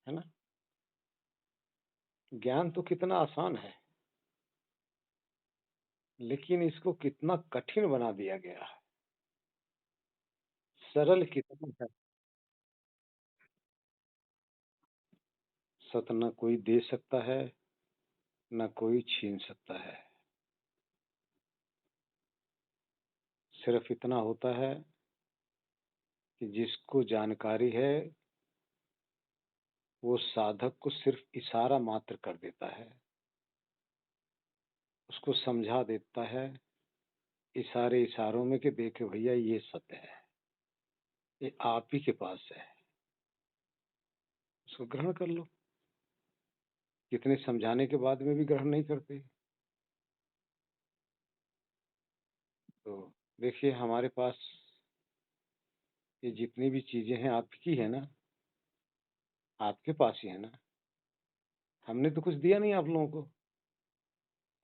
है ना? ज्ञान तो कितना आसान है, लेकिन इसको कितना कठिन बना दिया गया है। सरल कितना है, सत न कोई दे सकता है, न कोई छीन सकता है। सिर्फ इतना होता है कि जिसको जानकारी है, वो साधक को सिर्फ इशारा मात्र कर देता है, उसको समझा देता है इशारों में कि देखो भैया ये सत्य है, ये आप ही के पास है, उसको ग्रहण कर लो। कितने समझाने के बाद में भी ग्रहण नहीं करते। तो देखिए हमारे पास ये जितनी भी चीज़ें हैं आपकी है ना, आपके पास ही है ना। हमने तो कुछ दिया नहीं आप लोगों को,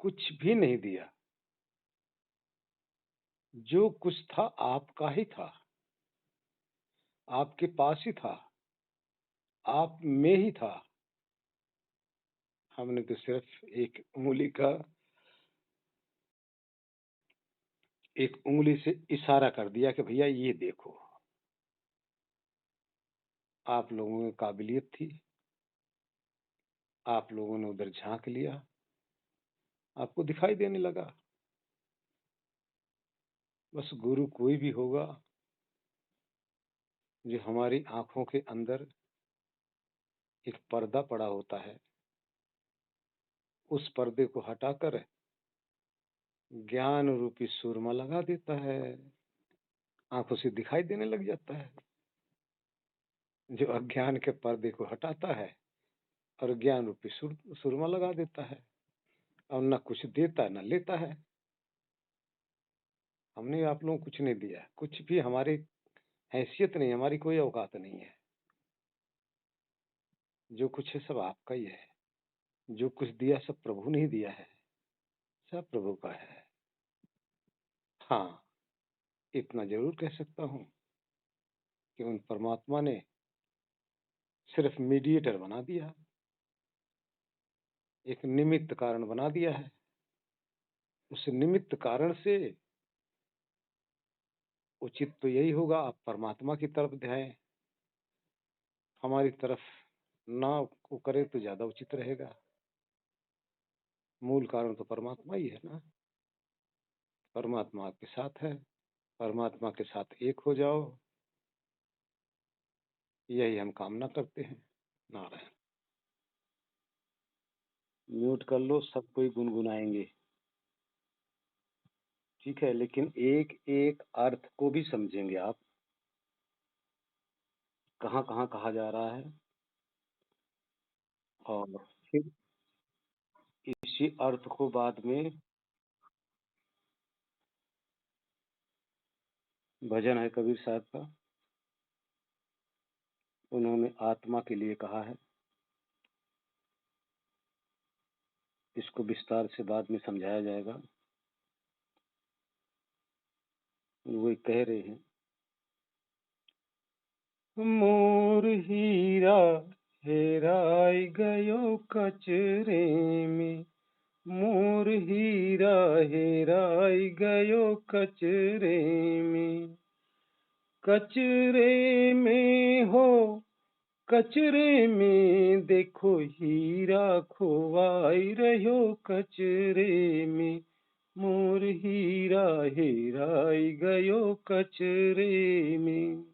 कुछ भी नहीं दिया। जो कुछ था आपका ही था, आपके पास ही था, आप में ही था। हमने तो सिर्फ एक उँगली से इशारा कर दिया कि भैया ये देखो। आप लोगों में काबिलियत थी, आप लोगों ने उधर झाँक लिया, आपको दिखाई देने लगा। बस गुरु कोई भी होगा जो हमारी आँखों के अंदर एक पर्दा पड़ा होता है, उस पर्दे को हटाकर ज्ञान रूपी सुरमा लगा देता है, आँखों से दिखाई देने लग जाता है। जो अज्ञान के पर्दे को हटाता है और ज्ञान रूपी सुरमा लगा देता है, और ना कुछ देता है, ना लेता है। हमने आप लोगों को कुछ नहीं दिया, कुछ भी हमारी हैसियत नहीं, हमारी कोई औकात नहीं है। जो कुछ है सब आपका ही है। जो कुछ दिया सब प्रभु ने ही दिया है, सब प्रभु का है। हाँ, इतना ज़रूर कह सकता हूँ कि उन परमात्मा ने सिर्फ मीडिएटर बना दिया, एक निमित्त कारण बना दिया है। उस निमित्त कारण से उचित तो यही होगा आप परमात्मा की तरफ ध्याएँ, हमारी तरफ ना को करें तो ज़्यादा उचित रहेगा। मूल कारण तो परमात्मा ही है ना, परमात्मा आपके साथ है, परमात्मा के साथ एक हो जाओ, यही हम कामना करते हैं। नारायण। म्यूट कर लो, सब कोई गुनगुनाएँगे, ठीक है? लेकिन एक-एक अर्थ को भी समझेंगे आप, कहाँ-कहाँ कहा जा रहा है, और फिर इसी अर्थ को बाद में भजन है कबीर साहब का, उन्होंने आत्मा के लिए कहा है, इसको विस्तार से बाद में समझाया जाएगा। वो कह रहे हैं, मोर हीरा हेराय गयो कचरे में, मोर हीरा हेराय गयो कचरे में, कचरे में हो, कचरे में देखो हीरा खोवाई रहो कचरे में, मोर हीरा हेराय गयो कचरे में।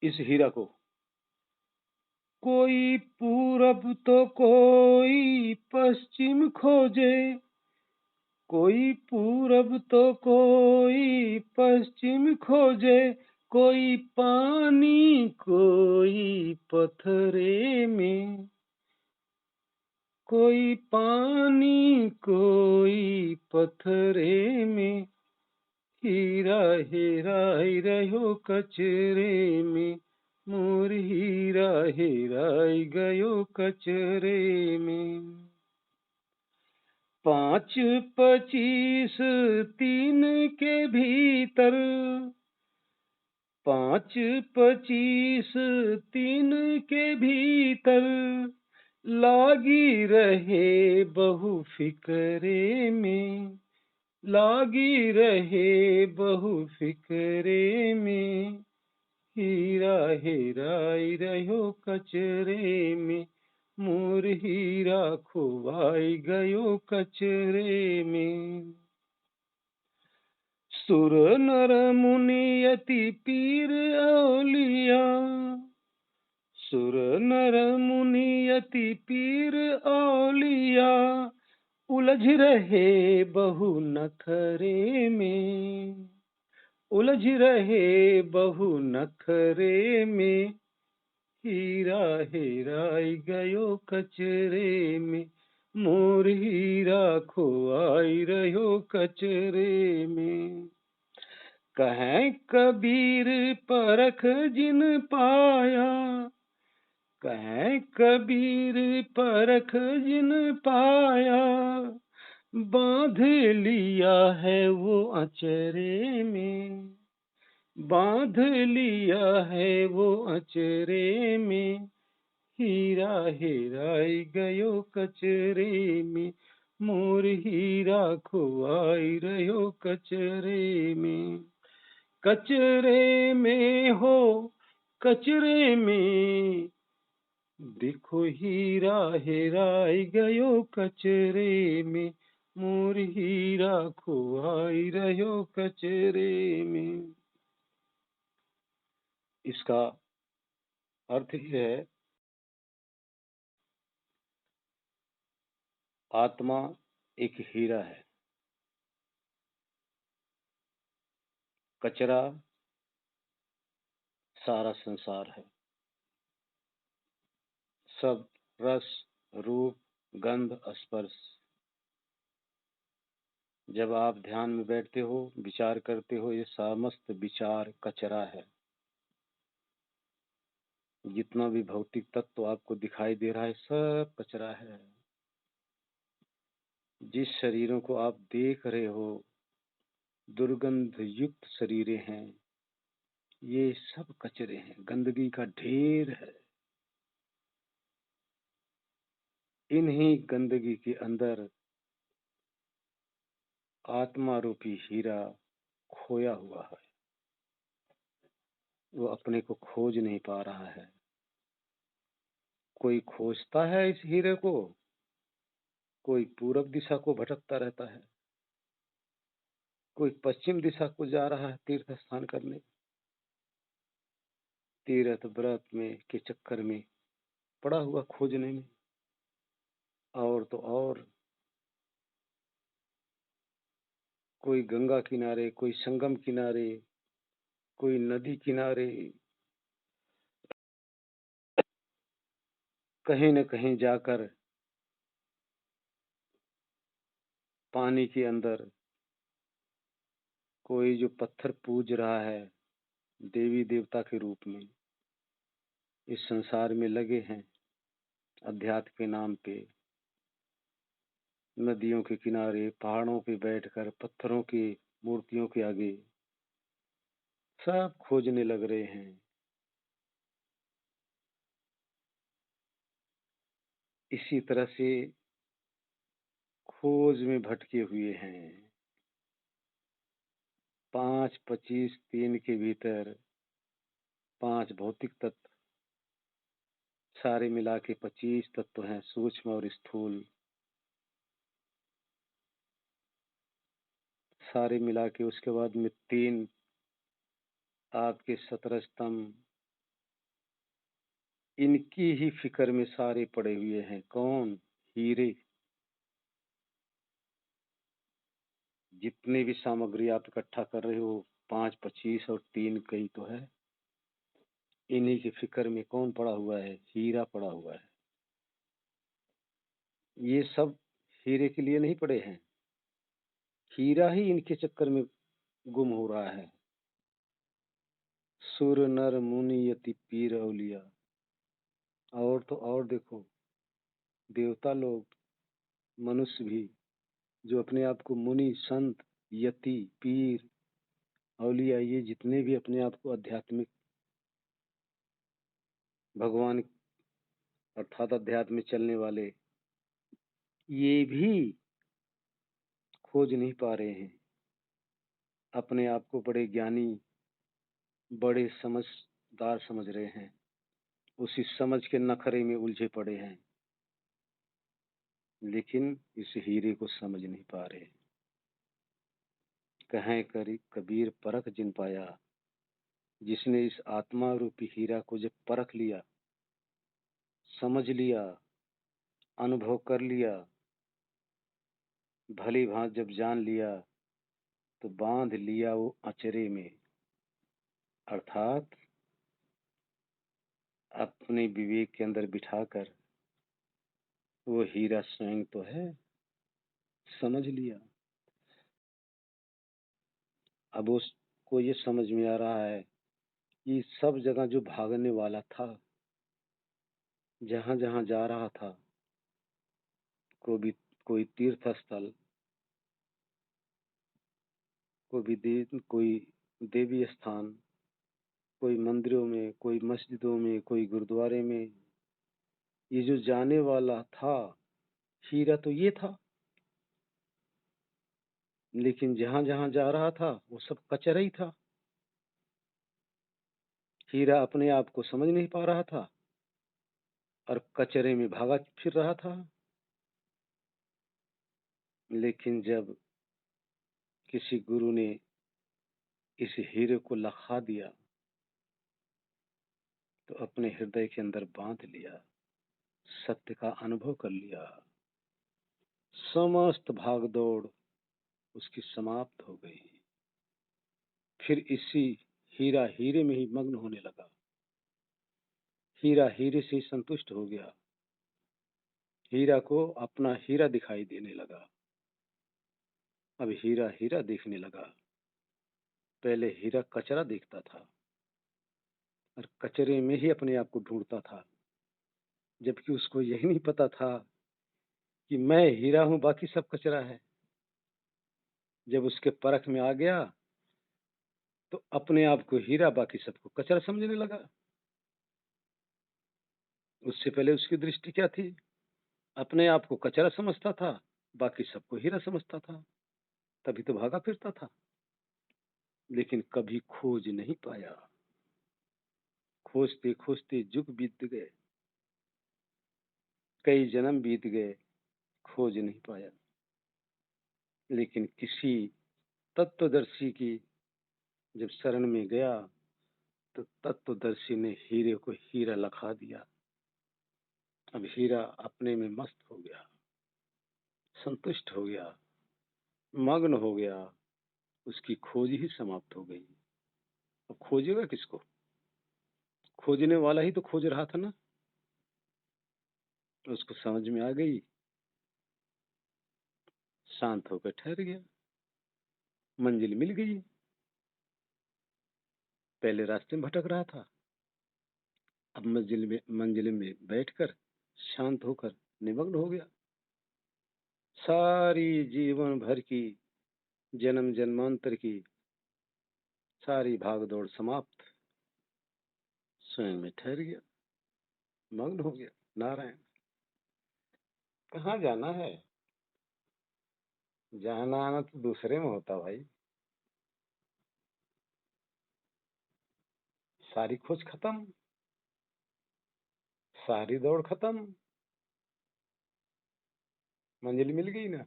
इस हीरा को कोई पूरब तो कोई पश्चिम खोजे, कोई पूरब तो कोई पश्चिम खोजे, कोई पानी कोई पत्थरे में, कोई पानी कोई पत्थरे में, हीरा हेराय रहो कचरे में, मोर हीरा हेराय गयो कचरे में। 5-25 तीन के भीतर, 5 25 3 के भीतर लागी रहे बहु फिक्रे में, लागी रहे बहु फिक्रे में, हीरा हेराई रहो कचरे में, मोर हीरा खोवाई गयो कचरे में। सुर नर मुनि यति पीर औलिया, सुर नर मुनि यति पीर औलिया, उलझ रहे बहु नखरे में, उलझ रहे बहु नखरे में, हीरा हेराई गयो कचरे में, मोर हीरा खोआई रहो कचरे में। कहें कबीर परख जिन पाया, कहें कबीर परख जिन पाया, बांध लिया है वो अचरे में, बांध लिया है वो अचरे में, हीरा हेराई गयो कचरे में, मोर हीरा खोआई रहो कचरे में। कचरे में हो कचरे में, देखो हीरा हेराई गयो कचरे में, मोर हीरा खोआई रहो कचरे में। इसका अर्थ ये है, आत्मा एक हीरा है, कचरा सारा संसार है। सब रस रूप गंध स्पर्श, जब आप ध्यान में बैठते हो विचार करते हो, ये समस्त विचार कचरा है। जितना भी भौतिक तत्व आपको दिखाई दे रहा है सब कचरा है। जिस शरीरों को आप देख रहे हो दुर्गंध युक्त शरीरें हैं, ये सब कचरे हैं, गंदगी का ढेर है। इन्हीं गंदगी के अंदर आत्मा रूपी हीरा खोया हुआ है। वो अपने को खोज नहीं पा रहा है। कोई खोजता है इस हीरे को, कोई पूरब दिशा को भटकता रहता है, कोई पश्चिम दिशा को जा रहा है तीर्थ स्थान करने, तीर्थ व्रत में के चक्कर में पड़ा हुआ खोजने में। और तो और कोई गंगा किनारे, कोई संगम किनारे, कोई नदी किनारे, कहीं न कहीं जाकर पानी के अंदर कोई जो पत्थर पूज रहा है देवी देवता के रूप में, इस संसार में लगे हैं अध्यात्म के नाम पे। नदियों के किनारे, पहाड़ों पे बैठकर, पत्थरों की मूर्तियों के आगे सब खोजने लग रहे हैं। इसी तरह से खोज में भटके हुए हैं। 5 25 3 के भीतर 5 भौतिक तत्व, सारे मिला के 25 तत्व हैं, सूक्ष्म और स्थूल। सारे मिला के उसके बाद में 3 आपके 17 स्तंभ, इनकी ही फिक्र में सारे पड़े हुए हैं। कौन? हीरे। जितनी भी सामग्री आप इकट्ठा कर रहे हो, 5 25 और 3 कई तो है, इन्हीं की फिक्र में कौन पड़ा हुआ है? हीरा पड़ा हुआ है। ये सब हीरे के लिए नहीं पड़े हैं, हीरा ही इनके चक्कर में गुम हो रहा है। सुर नर मुनि यति पीर औलिया। और तो और देखो, देवता लोग, मनुष्य भी जो अपने आप को मुनि, संत, यति, पीर औलिया ये जितने भी अपने आप को आध्यात्मिक भगवान अर्थात अध्यात्म में चलने वाले, ये भी खोज नहीं पा रहे हैं। अपने आप को बड़े ज्ञानी, बड़े समझदार समझ रहे हैं। उसी समझ के नखरे में उलझे पड़े हैं, लेकिन इस हीरे को समझ नहीं पा रहे। कहें करी कबीर परख जिन पाया, जिसने इस आत्मा रूपी हीरा को जब परख लिया, समझ लिया, अनुभव कर लिया, भली भांति जब जान लिया, तो बांध लिया वो अचरे में, अर्थात अपने विवेक के अंदर बिठाकर वो हीरा स्वयं तो है, समझ लिया। अब उसको ये समझ में आ रहा है कि सब जगह जो भागने वाला था, जहां जहां जा रहा था, कोई तीर्थ स्थल, कोई देवी स्थान, कोई मंदिरों में, कोई मस्जिदों में, कोई गुरुद्वारे में, ये जो जाने वाला था हीरा तो ये था, लेकिन जहां जहां जा रहा था वो सब कचरा ही था। हीरा अपने आप को समझ नहीं पा रहा था और कचरे में भागा फिर रहा था। लेकिन जब किसी गुरु ने इस हीरे को लखा दिया, तो अपने हृदय के अंदर बांध लिया, सत्य का अनुभव कर लिया, समस्त भाग दौड़ उसकी समाप्त हो गई। फिर इसी हीरा हीरे में ही मग्न होने लगा। हीरा हीरे से ही संतुष्ट हो गया। हीरा को अपना हीरा दिखाई देने लगा। अब हीरा हीरा देखने लगा। पहले हीरा कचरा देखता था और कचरे में ही अपने आप को ढूंढता था, जबकि उसको यही नहीं पता था कि मैं हीरा हूं, बाकी सब कचरा है। जब उसके परख में आ गया, तो अपने आप को हीरा, बाकी सबको कचरा समझने लगा। उससे पहले उसकी दृष्टि क्या थी? अपने आप को कचरा समझता था, बाकी सबको हीरा समझता था। तभी तो भागा फिरता था, लेकिन कभी खोज नहीं पाया। खोजते खोजते जुग बीत गए, कई जन्म बीत गए, खोज नहीं पाया। लेकिन किसी तत्वदर्शी की जब शरण में गया, तो तत्वदर्शी ने हीरे को हीरा लखा दिया। अब हीरा अपने में मस्त हो गया, संतुष्ट हो गया, मग्न हो गया। उसकी खोज ही समाप्त हो गई। अब खोजेगा किसको? खोजने वाला ही तो खोज रहा था ना। उसको समझ में आ गई, शांत होकर ठहर गया। मंजिल मिल गई। पहले रास्ते में भटक रहा था, अब मंजिल में बैठकर शांत होकर निमग्न हो गया। सारी जीवन भर की, जन्म जन्मांतर की सारी भाग दौड़ समाप्त। स्वयं में ठहर गया, मग्न हो गया। नारायण। कहाँ जाना है? जाना आना तो दूसरे में होता भाई। सारी खोज खत्म, सारी दौड़ खत्म, मंजिल मिल गई ना।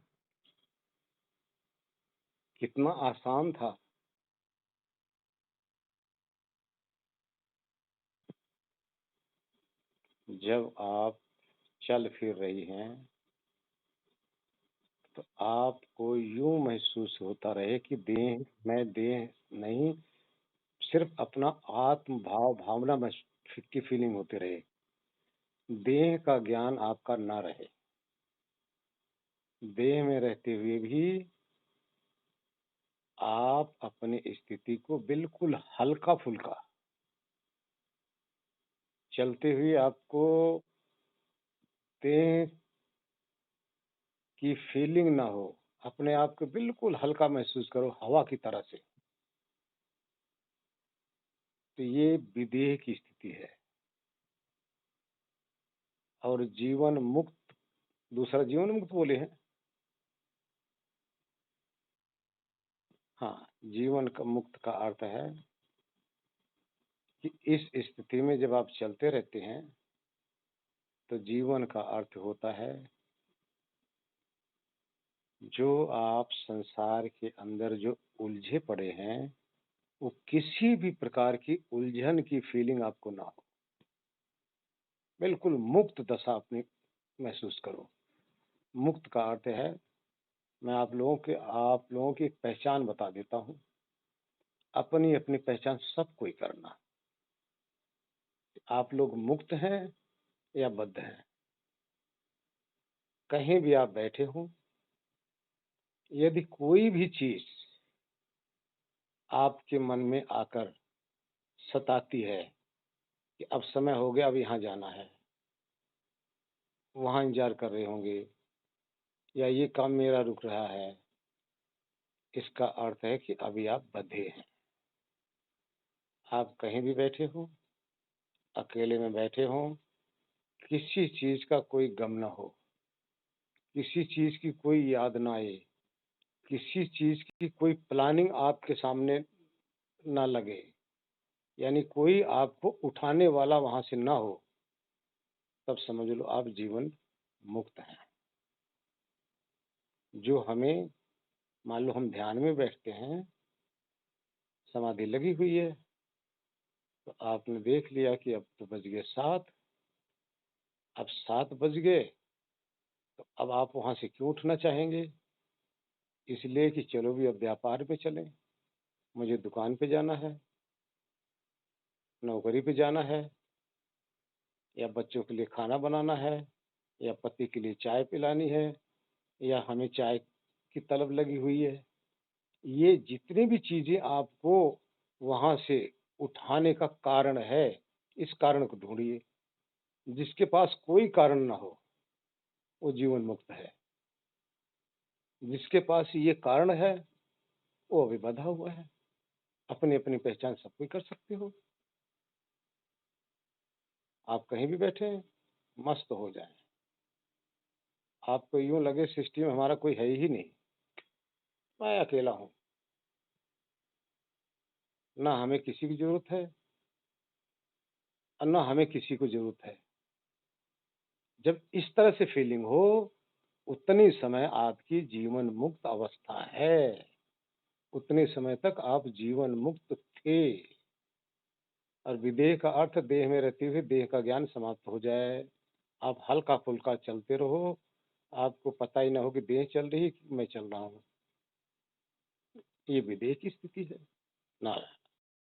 कितना आसान था। जब आप चल फिर रही हैं, तो आपको यूं महसूस होता रहे कि देह, मैं देह नहीं, सिर्फ अपना आत्म भाव, भावना में की फीलिंग होती रहे। देह का ज्ञान आपका ना रहे। देह में रहते हुए भी आप अपनी स्थिति को बिल्कुल हल्का फुल्का, चलते हुए आपको देह की फीलिंग ना हो, अपने आप को बिल्कुल हल्का महसूस करो, हवा की तरह से। तो ये विदेह की स्थिति है। और जीवन मुक्त, दूसरा जीवन मुक्त बोले हैं। हाँ, जीवन का मुक्त का अर्थ है कि इस स्थिति में जब आप चलते रहते हैं, तो जीवन का अर्थ होता है जो आप संसार के अंदर जो उलझे पड़े हैं, वो किसी भी प्रकार की उलझन की फीलिंग आपको ना हो। बिल्कुल मुक्त दशा अपनी महसूस करो। मुक्त का अर्थ है, मैं आप लोगों की एक पहचान बता देता हूँ। अपनी-अपनी पहचान सबको ही करना। आप लोग मुक्त हैं या बद्ध हैं। कहीं भी आप बैठे हों, यदि कोई भी चीज़ आपके मन में आकर सताती है कि अब समय हो गया, अब यहाँ जाना है, वहाँ इंतज़ार कर रहे होंगे या ये काम मेरा रुक रहा है, इसका अर्थ है कि अभी आप बँधे हैं। आप कहीं भी बैठे हों, अकेले में बैठे हों, किसी चीज़ का कोई गम ना हो, किसी चीज़ की कोई याद ना आए, किसी चीज़ की कोई प्लानिंग आपके सामने ना लगे, यानी कोई आपको उठाने वाला वहाँ से ना हो, तब समझ लो आप जीवन मुक्त हैं। जो हमें मान लो हम ध्यान में बैठते हैं, समाधि लगी हुई है, तो आपने देख लिया कि अब तो बज गए 7, अब 7 बज गए, तो अब आप वहाँ से क्यों उठना चाहेंगे? इसलिए कि चलो भी अब व्यापार पे चलें, मुझे दुकान पे जाना है, नौकरी पे जाना है, या बच्चों के लिए खाना बनाना है, या पति के लिए चाय पिलानी है, या हमें चाय की तलब लगी हुई है। ये जितनी भी चीज़ें आपको वहाँ से उठाने का कारण है, इस कारण को ढूँढिए। जिसके पास कोई कारण ना हो, वो जीवन मुक्त है। जिसके पास ये कारण है, वो अभी बँधा हुआ है। अपनी-अपनी पहचान सब कोई कर सकते हो। आप कहीं भी बैठे हैं, मस्त हो जाएँ। आपको यूँ लगे सृष्टि में हमारा कोई है ही नहीं, मैं अकेला हूँ, ना हमें किसी की ज़रूरत है और ना हमें किसी को ज़रूरत है। जब इस तरह से फीलिंग हो, उतनी समय आपकी जीवन मुक्त अवस्था है। उतने समय तक आप जीवन मुक्त थे। और विदेह का अर्थ देह में रहते हुए देह का ज्ञान समाप्त हो जाए। आप हल्का-फुल्का चलते रहो, आपको पता ही ना हो कि देह चल रही है कि मैं चल रहा हूँ। ये विदेह की स्थिति है। नारायण।